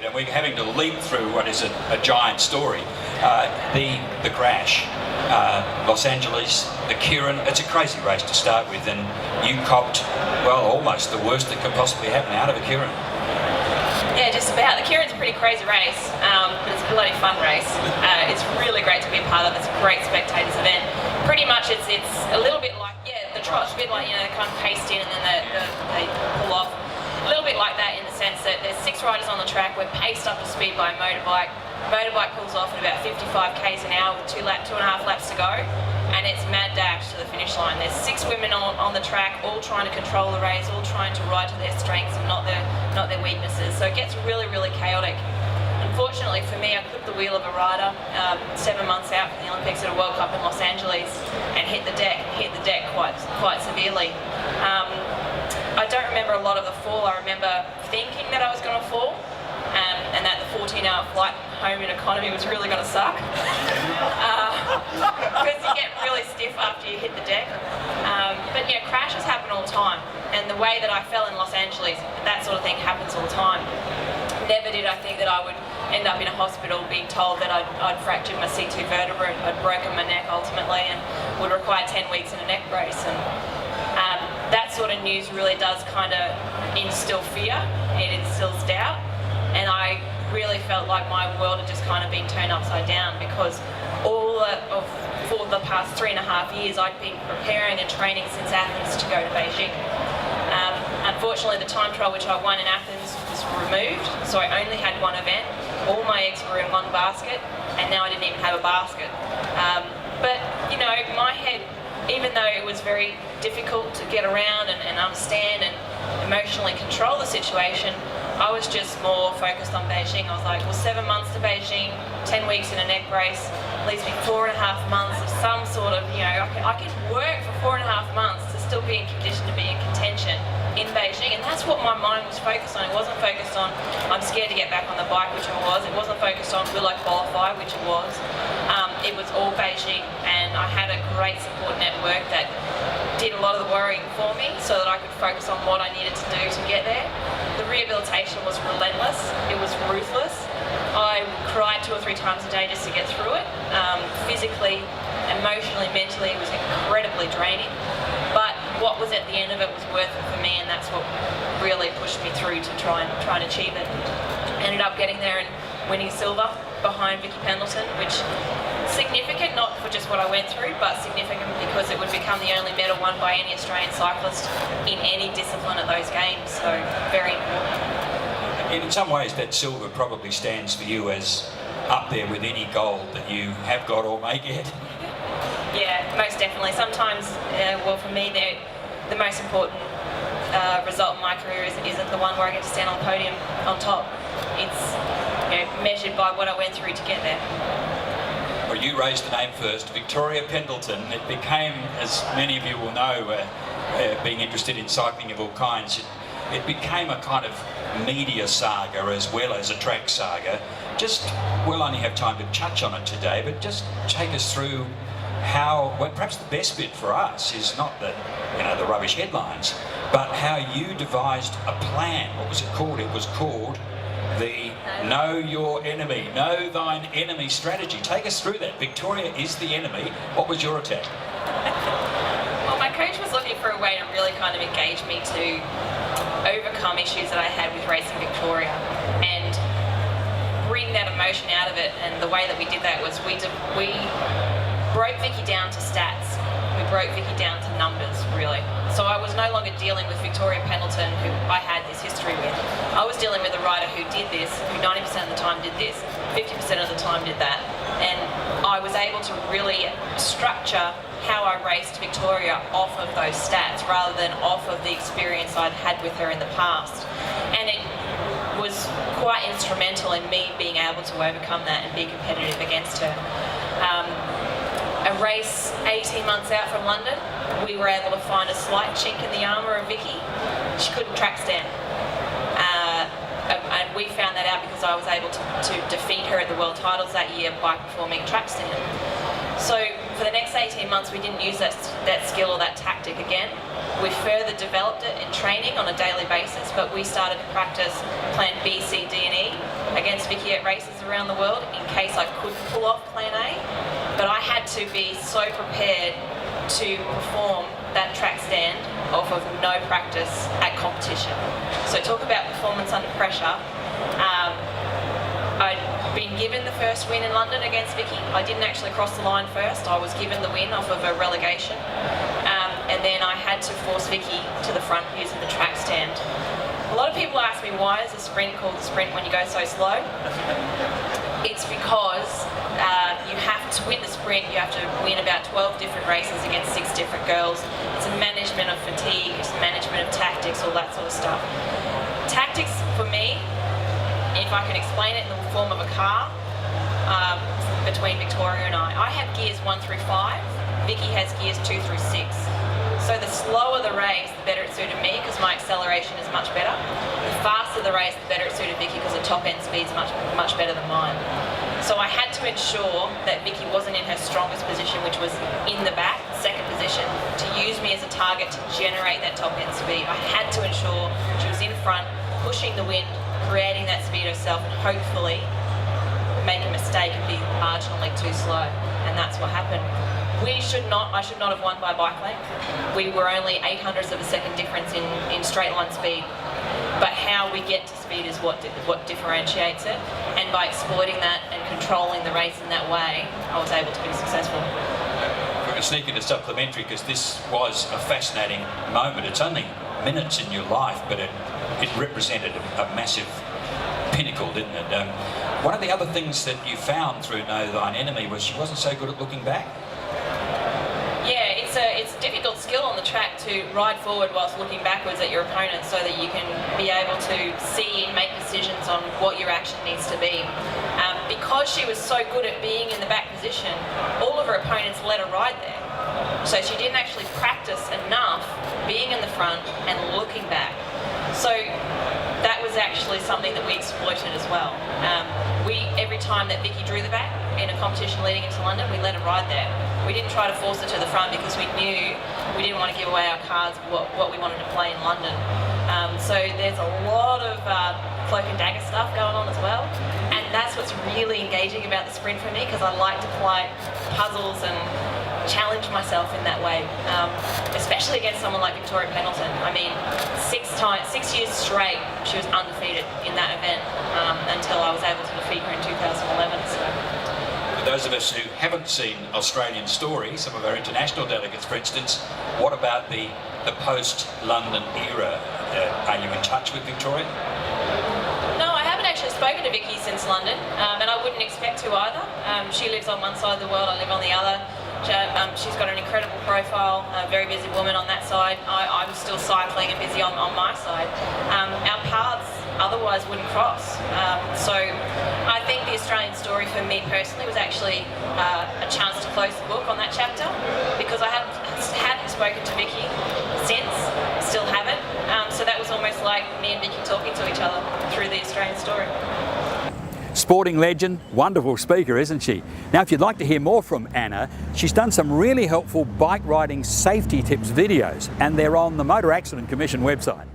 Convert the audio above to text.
and we're having to leap through what is a giant story. The crash, Los Angeles, the Kieran, it's a crazy race to start with, and you copped, well, almost the worst that could possibly happen out of a Kieran. Yeah, just about. The Kieran's a pretty crazy race, but it's a bloody fun race. It's really great to be a part of. It's a great spectators event. Pretty much it's a little bit like, the trot's a bit like, they kind of paste in and then they pull off. A little bit like that in the sense that there's 6 riders on the track. We're paced up to speed by a motorbike. Motorbike pulls off at about 55 k's an hour with 2.5 laps to go, and it's mad dash to the finish line. There's 6 women on the track, all trying to control the race, all trying to ride to their strengths and not their weaknesses. So it gets really, really chaotic. Unfortunately for me, I clipped the wheel of a rider 7 months out from the Olympics at a World Cup in Los Angeles and hit the deck quite severely. I don't remember a lot of the fall. I remember thinking that I was going to fall, and that the 14-hour flight home in economy was really going to suck, because you get really stiff after you hit the deck. But yeah, crashes happen all the time, and the way that I fell in Los Angeles, that sort of thing happens all the time. Never did I think that I would end up in a hospital being told that I'd fractured my C2 vertebra, I'd broken my neck ultimately, and would require 10 weeks in a neck brace. And that sort of news really does kind of instill fear, it instills doubt, and I really felt like my world had just kind of been turned upside down, because for the past 3.5 years I'd been preparing and training since Athens to go to Beijing. Unfortunately, the time trial which I won in Athens was removed, so I only had one event. All my eggs were in one basket, and now I didn't even have a basket. But my head, even though it was very difficult to get around and understand and emotionally control the situation, I was just more focused on Beijing. I was like, well, 7 months to Beijing, 10 weeks in a neck brace, leaves me 4.5 months of some sort of, I could work for 4.5 months to still be in condition to be in contention in Beijing, and that's what my mind was focused on. It wasn't focused on, I'm scared to get back on the bike, which it was. It wasn't focused on, will I qualify, which it was. It was all Beijing, and I had a great support network that did a lot of the worrying for me so that I could focus on what I needed to do to get there. The rehabilitation was relentless, it was ruthless. I cried 2 or 3 times a day just to get through it. Physically, emotionally, mentally, it was incredibly draining. But what was at the end of it was worth it for me, and that's what really pushed me through to try and achieve it. Ended up getting there and winning silver behind Vicky Pendleton, which significant not for just what I went through, but significant because it would become the only medal won by any Australian cyclist in any discipline at those games, so very important. In some ways that silver probably stands for you as up there with any gold that you have got or may get. Yeah, most definitely. Sometimes, for me, the most important result in my career isn't the one where I get to stand on the podium on top. It's measured by what I went through to get there. Well, you raised the name first, Victoria Pendleton. It became, as many of you will know, being interested in cycling of all kinds, it became a kind of media saga as well as a track saga. We'll only have time to touch on it today, but just take us through perhaps the best bit for us is not the rubbish headlines, but how you devised a plan. What was it called? It was called the Know Your Enemy, Know Thine Enemy strategy. Take us through that. Victoria is the enemy. What was your attack? Well, my coach was looking for a way to really kind of engage me to overcome issues that I had with racing Victoria and bring that emotion out of it. And the way that we did that was we broke Vicky down to stats. We broke Vicky down to numbers, really. So I was no longer dealing with Victoria Pendleton, who I had this history with. I was dealing with a rider who did this, who 90% of the time did this, 50% of the time did that. And I was able to really structure how I raced Victoria off of those stats rather than off of the experience I'd had with her in the past. And it was quite instrumental in me being able to overcome that and be competitive against her. A race 18 months out from London, we were able to find a slight chink in the armour of Vicky. She couldn't track stand. And we found that out because I was able to defeat her at the World Titles that year by performing track stand. So for the next 18 months we didn't use that skill or that tactic again. We further developed it in training on a daily basis, but we started to practice plan B, C, D and E against Vicky at races around the world in case I couldn't pull off plan A, but I had to be so prepared to perform that track stand off of no practice at competition. So talk about performance under pressure. I'd been given the first win in London against Vicky. I didn't actually cross the line first. I was given the win off of a relegation. And then I had to force Vicky to the front using the track stand. A lot of people ask me, why is a sprint called a sprint when you go so slow? It's because you have to win the sprint, you have to win about 12 different races against 6 different girls. It's a management of fatigue, it's management of tactics, all that sort of stuff. Tactics, for me, if I can explain it in the form of a car, between Victoria and I have gears 1 through 5, Vicky has gears 2 through 6. So the slower the race, the better it suited me because my acceleration is much better. The faster the race, the better it suited Vicky because the top end speed is much better than mine. So I had to ensure that Vicky wasn't in her strongest position, which was in the back, second position, to use me as a target to generate that top end speed. I had to ensure she was in front, pushing the wind, creating that speed herself, and hopefully make a mistake and be marginally too slow. And that's what happened. I should not have won by bike length. We were only 0.08 of a second difference in straight line speed. But how we get to speed is what differentiates it. And by exploiting that and controlling the race in that way, I was able to be successful. We're going to sneak into supplementary because this was a fascinating moment. It's only minutes in your life, but it represented a massive pinnacle, didn't it? One of the other things that you found through Know Thine Enemy was she wasn't so good at looking back. Yeah, it's a difficult skill on the track to ride forward whilst looking backwards at your opponent so that you can be able to see and make decisions on what your action needs to be. Because she was so good at being in the back position, all of her opponents let her ride there. So she didn't actually practice enough being in the front and looking back. So that was actually something that we exploited as well. Every time that Vicky drew the back in a competition leading into London, we let her ride there. We didn't try to force her to the front because we knew we didn't want to give away our cards what we wanted to play in London. So there's a lot of cloak and dagger stuff going on as well. And that's what's really engaging about the sprint for me, because I like to play puzzles and challenge myself in that way, especially against someone like Victoria Pendleton. I mean, 6 years straight, she was undefeated in that event until I was able to defeat her in 2011. So. For those of us who haven't seen Australian Story, some of our international delegates, for instance, what about the post-London era? Are you in touch with Victoria? No, I haven't actually spoken to Vicky since London, and I wouldn't expect to either. She lives on one side of the world, I live on the other. She's got an incredible profile, a very busy woman on that side. I'm still cycling and busy on my side. Our paths otherwise wouldn't cross. So I think the Australian Story for me personally was actually a chance to close the book on that chapter, because I hadn't spoken to Vicky since, still haven't. So that was almost like me and Vicky talking to each other through the Australian Story. Sporting legend, wonderful speaker, isn't she? Now, if you'd like to hear more from Anna, she's done some really helpful bike riding safety tips videos, and they're on the Motor Accident Commission website.